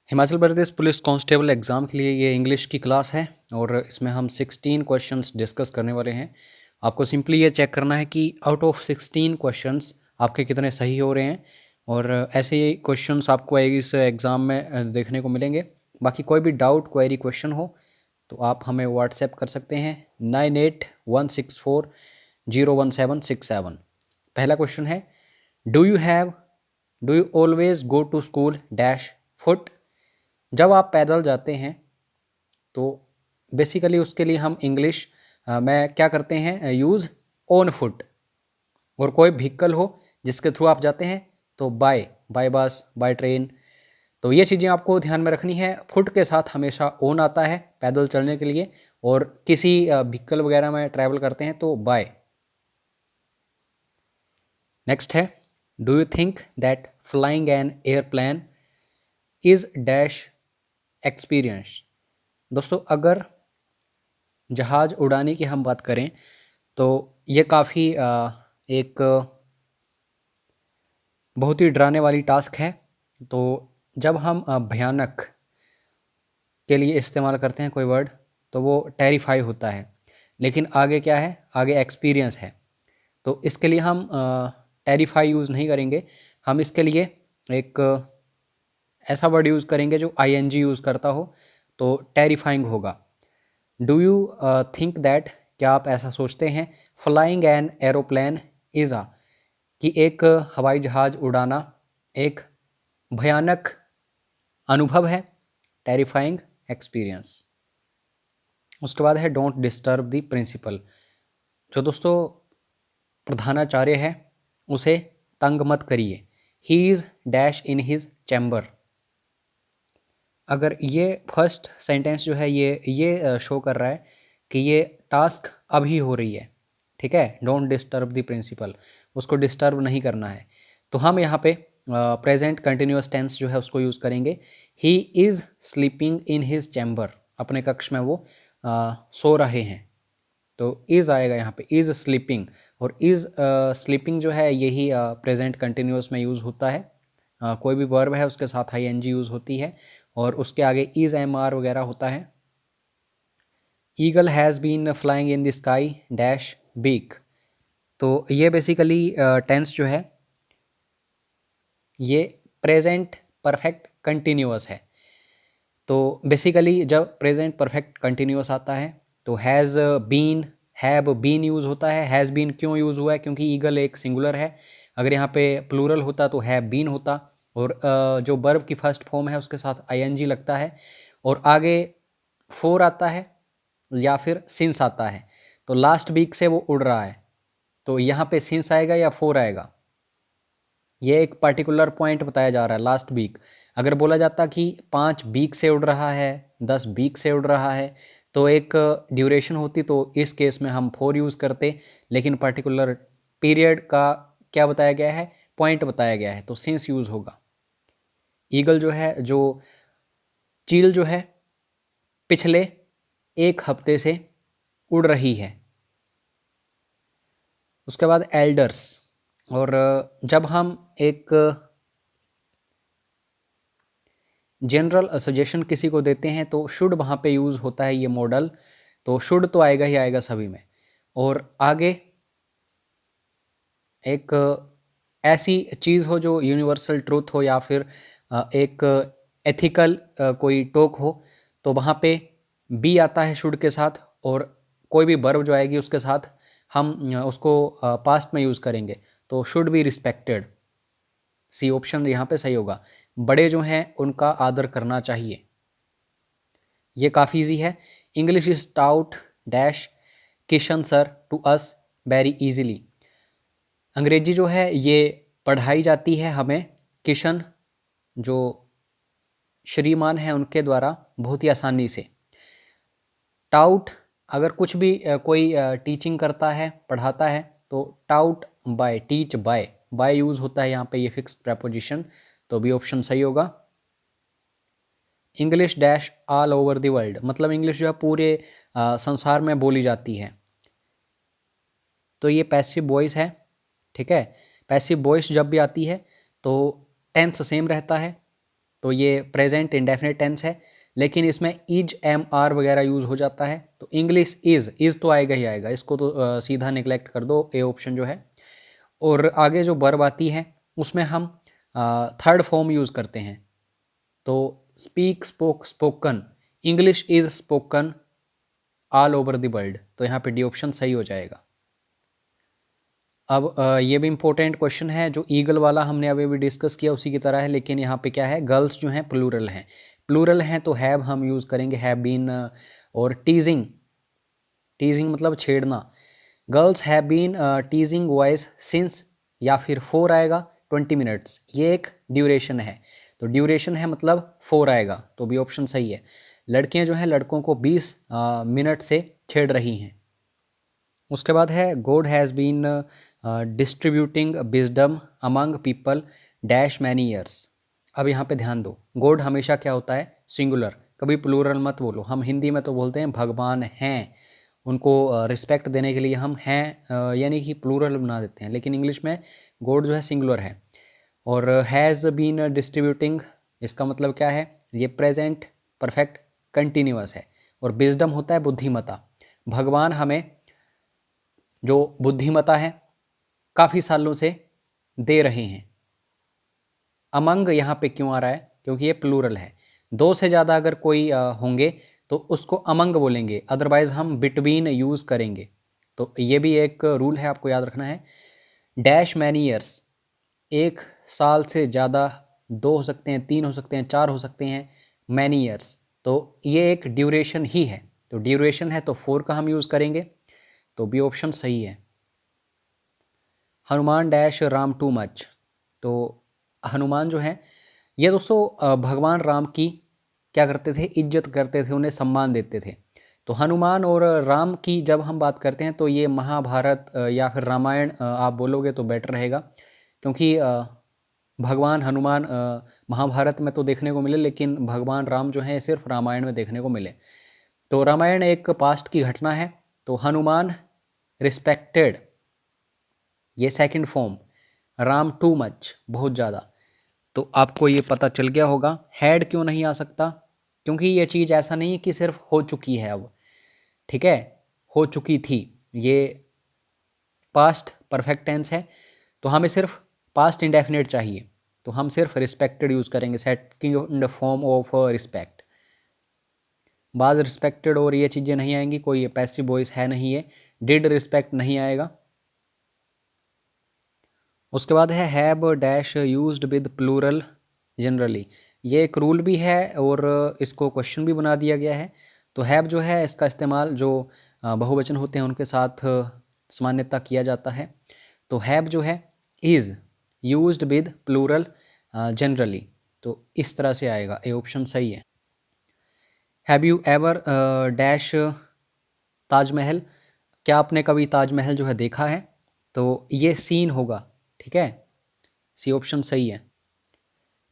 Himachal Pradesh police constable exam के लिए ये इंग्लिश की क्लास है और इसमें हम 16 क्वेश्चंस डिस्कस करने वाले हैं। आपको सिंपली ये चेक करना है कि आउट ऑफ 16 क्वेश्चंस आपके कितने सही हो रहे हैं और ऐसे ही क्वेश्चंस आपको इस एग्ज़ाम में देखने को मिलेंगे। बाकी कोई भी डाउट क्वेरी क्वेश्चन हो तो आप हमें व्हाट्सएप कर सकते हैं 9816401767। पहला क्वेश्चन है, do you always go to school dash foot. जब आप पैदल जाते हैं तो बेसिकली उसके लिए हम इंग्लिश में क्या करते हैं, यूज़ ऑन फुट। और कोई व्हीकल हो जिसके थ्रू आप जाते हैं तो बाय बस, बाय ट्रेन। तो ये चीज़ें आपको ध्यान में रखनी है। फुट के साथ हमेशा ऑन आता है पैदल चलने के लिए, और किसी व्हीकल वगैरह में ट्रैवल करते हैं तो बाय। नेक्स्ट है, do you think that flying an airplane is dash experience. दोस्तों, अगर जहाज़ उड़ाने की हम बात करें तो ये काफ़ी एक बहुत ही डराने वाली टास्क है। तो जब हम भयानक के लिए इस्तेमाल करते हैं कोई वर्ड तो वो टेरिफाई होता है, लेकिन आगे क्या है, आगे एक्सपीरियंस है। तो इसके लिए हम टेरिफाई यूज़ नहीं करेंगे, हम इसके लिए एक ऐसा वर्ड यूज़ करेंगे जो आईएनजी यूज़ करता हो, तो टेरिफाइंग होगा। डू यू थिंक दैट, क्या आप ऐसा सोचते हैं, फ्लाइंग एन एरोप्लेन इज़ आ, कि एक हवाई जहाज़ उड़ाना एक भयानक अनुभव है, टेरिफाइंग एक्सपीरियंस। उसके बाद है डोंट डिस्टर्ब द प्रिंसिपल। जो दोस्तों प्रधानाचार्य है उसे तंग मत करिए, he is dash in his chamber. अगर ये फर्स्ट सेंटेंस जो है ये शो कर रहा है कि ये टास्क अभी हो रही है, ठीक है, डोंट डिस्टर्ब द प्रिंसिपल, उसको डिस्टर्ब नहीं करना है, तो हम यहाँ पे प्रेजेंट कंटिन्यूअस टेंस जो है उसको यूज़ करेंगे। He is sleeping in his chamber, अपने कक्ष में वो सो रहे हैं, तो इज़ आएगा यहाँ पे, इज़ स्लीपिंग। और इज़ स्लीपिंग जो है यही प्रेजेंट कंटिन्यूअस में यूज़ होता है। कोई भी वर्ब है उसके साथ आईएनजी यूज़ होती है और उसके आगे इज़ एमआर वगैरह होता है। Eagle has been flying in the sky dash beak. तो ये बेसिकली टेंस जो है ये प्रेजेंट परफेक्ट कंटिन्यूअस है। तो बेसिकली जब प्रेजेंट परफेक्ट कंटिन्यूअस आता है तो has been, have been use होता है। हैज़ बीन क्यों यूज़ हुआ है, क्योंकि ईगल एक सिंगुलर है। अगर यहाँ पे प्लूरल होता तो हैव बीन होता, और जो वर्ब की फर्स्ट फॉर्म है उसके साथ आईएनजी लगता है और आगे फोर आता है या फिर सिंस आता है। तो लास्ट वीक से वो उड़ रहा है, तो यहाँ पे सिंस आएगा या फोर आएगा, ये एक पर्टिकुलर पॉइंट बताया जा रहा है, लास्ट वीक। अगर बोला जाता कि 5 वीक से उड़ रहा है, 10 वीक से उड़ रहा है, तो एक ड्यूरेशन होती, तो इस केस में हम 4 यूज़ करते, लेकिन पर्टिकुलर पीरियड का क्या बताया गया है, पॉइंट बताया गया है, तो सिंस यूज़ होगा। ईगल जो है, जो चील जो है पिछले 1 हफ्ते से उड़ रही है। उसके बाद एल्डर्स, और जब हम एक जनरल सजेशन किसी को देते हैं तो शुड वहाँ पे यूज़ होता है ये मॉडल, तो शुड तो आएगा ही आएगा सभी में। और आगे एक ऐसी चीज़ हो जो यूनिवर्सल ट्रूथ हो या फिर एक एथिकल कोई टॉक हो, तो वहाँ पे बी आता है शुड के साथ, और कोई भी वर्ब जो आएगी उसके साथ हम उसको पास्ट में यूज़ करेंगे, तो should be respected. C option यहाँ पे सही होगा। बड़े जो हैं उनका आदर करना चाहिए, ये काफ़ी ईजी है। English is taught dash Kishan sir to us very easily. अंग्रेजी जो है ये पढ़ाई जाती है हमें किशन, जो श्रीमान हैं, उनके द्वारा बहुत ही आसानी से। टाउट, अगर कुछ भी कोई टीचिंग करता है, पढ़ाता है, तो taught by, teach by use होता है यहाँ पे, ये फिक्स्ड प्रेपोजिशन, तो भी ऑप्शन सही होगा। English dash all over the world, मतलब इंग्लिश जो है पूरे संसार में बोली जाती है, तो ये पैसिव वॉइस है, ठीक है। पैसिव वॉइस जब भी आती है तो टेंस सेम रहता है, तो ये प्रेजेंट इंडेफिनिट टेंस है, लेकिन इसमें इज एम आर वगैरह यूज़ हो जाता है। तो इंग्लिश इज़ तो आएगा ही आएगा, इसको तो सीधा निगलेक्ट कर दो, ए ऑप्शन जो है। और आगे जो वर्ब आती है उसमें हम थर्ड फॉर्म यूज़ करते हैं। तो speak, spoke, spoken, English is spoken all over the world, तो यहाँ पे डी ऑप्शन सही हो जाएगा। अब ये भी इम्पोर्टेंट क्वेश्चन है, जो ईगल वाला हमने अभी भी डिस्कस किया उसी की तरह है, लेकिन यहाँ पे क्या है, गर्ल्स जो हैं प्लूरल हैं। प्लूरल हैं तो हैव हम यूज़ करेंगे, हैव बीन। और टीजिंग, टीजिंग मतलब छेड़ना, girls have been teasing boys since, या फिर 4 आएगा 20 मिनट्स, ये एक ड्यूरेशन है, तो ड्यूरेशन है मतलब 4 आएगा, तो भी ऑप्शन सही है। लड़कियां जो हैं लड़कों को 20 मिनट से छेड़ रही हैं। उसके बाद है God has been distributing wisdom among people dash many years. अब यहाँ पे ध्यान दो, गॉड हमेशा क्या होता है, सिंगुलर, कभी प्लूरल मत बोलो। हम हिंदी में तो बोलते हैं भगवान हैं, उनको रिस्पेक्ट देने के लिए हम हैं यानी कि प्लूरल बना देते हैं, लेकिन इंग्लिश में गॉड जो है सिंगुलर है। और हैज़ बीन डिस्ट्रीब्यूटिंग, इसका मतलब क्या है, ये प्रेजेंट परफेक्ट कंटिन्यूअस है। और विजडम होता है बुद्धिमता, भगवान हमें जो बुद्धिमता है काफ़ी सालों से दे रहे हैं। अमंग यहाँ पे क्यों आ रहा है, क्योंकि ये प्लूरल है, 2 से ज़्यादा अगर कोई होंगे तो उसको अमंग बोलेंगे, अदरवाइज़ हम बिटवीन यूज़ करेंगे। तो ये भी एक रूल है, आपको याद रखना है। डैश मैनी ईयर्स, 1 साल से ज़्यादा, 2 हो सकते हैं, 3 हो सकते हैं, 4 हो सकते हैं, मैनी ईयर्स, तो ये एक ड्यूरेशन ही है। तो ड्यूरेशन है तो 4 का हम यूज़ करेंगे, तो बी ऑप्शन सही है। Hanuman dash Ram too much, तो हनुमान जो है ये दोस्तों भगवान राम की क्या करते थे, इज्जत करते थे, उन्हें सम्मान देते थे। तो हनुमान और राम की जब हम बात करते हैं तो ये महाभारत या फिर रामायण आप बोलोगे तो बेटर रहेगा, क्योंकि भगवान हनुमान महाभारत में तो देखने को मिले, लेकिन भगवान राम जो है सिर्फ रामायण में देखने को मिले। तो रामायण एक पास्ट की घटना है, तो हनुमान रिस्पेक्टेड, ये second form, Ram too much, बहुत ज़्यादा। तो आपको ये पता चल गया होगा हैड क्यों नहीं आ सकता, क्योंकि ये चीज़ ऐसा नहीं है कि सिर्फ हो चुकी है अब, ठीक है, हो चुकी थी, ये पास्ट परफेक्ट टेंस है, तो हमें सिर्फ पास्ट इंडेफिनिट चाहिए, तो हम सिर्फ रिस्पेक्टेड यूज़ करेंगे, सेकंड फॉर्म ऑफ रिस्पेक्ट। बाज रिस्पेक्टेड और ये चीज़ें नहीं आएंगी, कोई पैसिव वॉइस है नहीं, ये डिड रिस्पेक्ट नहीं आएगा। उसके बाद है have dash used with plural generally, ये एक रूल भी है और इसको क्वेश्चन भी बना दिया गया है। तो हैव जो है इसका इस्तेमाल जो बहुवचन होते हैं उनके साथ सामान्यतः किया जाता है। तो हैव जो है is used with plural generally, तो इस तरह से आएगा, ए ऑप्शन सही है। Have you ever dash Taj Mahal, क्या आपने कभी ताजमहल जो है देखा है, तो ये सीन होगा, ठीक है, सी ऑप्शन सही है।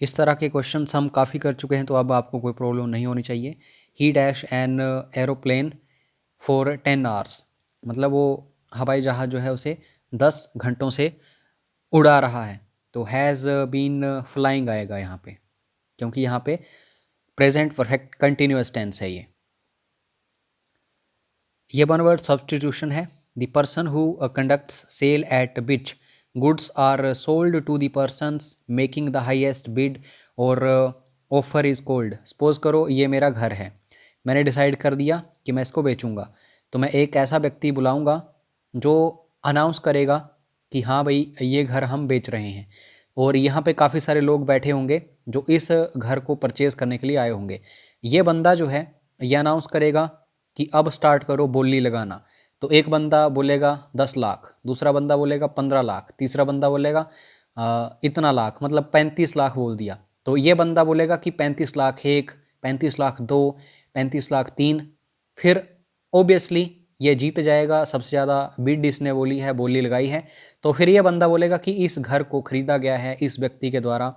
इस तरह के क्वेश्चंस हम काफ़ी कर चुके हैं, तो अब आपको कोई प्रॉब्लम नहीं होनी चाहिए। ही dash an aeroplane for 10 hours, मतलब वो हवाई जहाज़ जो है उसे 10 घंटों से उड़ा रहा है, तो हैज़ बीन फ्लाइंग आएगा यहाँ पे, क्योंकि यहाँ पे प्रेजेंट परफेक्ट कंटिन्यूअस टेंस है ये 1 वर्ड सब्सटीट्यूशन है। The person who conducts sale at which goods are sold to the persons making the highest bid or offer is called. Suppose करो ये मेरा घर है, मैंने डिसाइड कर दिया कि मैं इसको बेचूंगा, तो मैं एक ऐसा व्यक्ति बुलाऊंगा जो अनाउंस करेगा कि हाँ भाई ये घर हम बेच रहे हैं, और यहाँ पे काफ़ी सारे लोग बैठे होंगे जो इस घर को परचेज़ करने के लिए आए होंगे। ये बंदा जो है ये अनाउंस करेगा कि अब स्टार्ट करो बोली लगाना, तो एक बंदा बोलेगा 10 लाख, दूसरा बंदा बोलेगा 15 लाख, तीसरा बंदा बोलेगा इतना लाख, मतलब 35 लाख बोल दिया। तो ये बंदा बोलेगा कि 35 लाख 1, 35 लाख 2, 35 लाख 3, फिर ओबियसली ये जीत जाएगा, सबसे ज़्यादा बिड इसने बोली है, बोली लगाई है, तो फिर ये बंदा बोलेगा कि इस घर को खरीदा गया है इस व्यक्ति के द्वारा।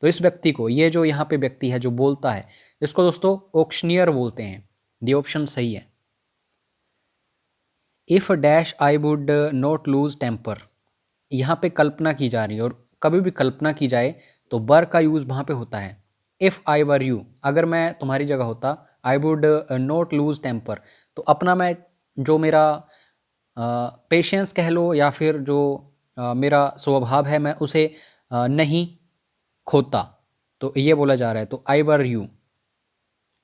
तो इस व्यक्ति को, ये जो यहाँ पे व्यक्ति है जो बोलता है, इसको दोस्तों ऑक्शनियर बोलते हैं, दी ऑप्शन सही है। If dash I would not lose temper, यहाँ पे कल्पना की जा रही है, और कभी भी कल्पना की जाए तो वर का यूज़ वहाँ पे होता है, इफ़ आई वर यू, अगर मैं तुम्हारी जगह होता, I would not lose temper, तो अपना मैं जो मेरा पेशेंस कह लो या फिर जो मेरा स्वभाव है मैं उसे नहीं खोता, तो ये बोला जा रहा है। तो आई वर यू,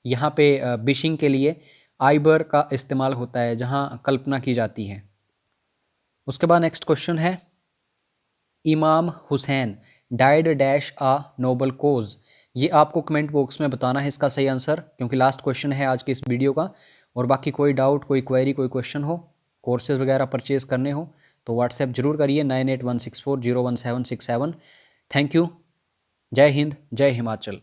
यहाँ पे बिशिंग के लिए आई वर का इस्तेमाल होता है जहाँ कल्पना की जाती है। उसके बाद नेक्स्ट क्वेश्चन है, इमाम हुसैन डाइड डैश आ नोबल कोज। ये आपको कमेंट बॉक्स में बताना है इसका सही आंसर, क्योंकि लास्ट क्वेश्चन है आज के इस वीडियो का। और बाकी कोई डाउट, कोई क्वेरी, कोई क्वेश्चन हो, कोर्सेज वगैरह परचेज करने हो तो व्हाट्सएप जरूर करिए 9816401767। Thank you. जय हिंद, जय हिमाचल।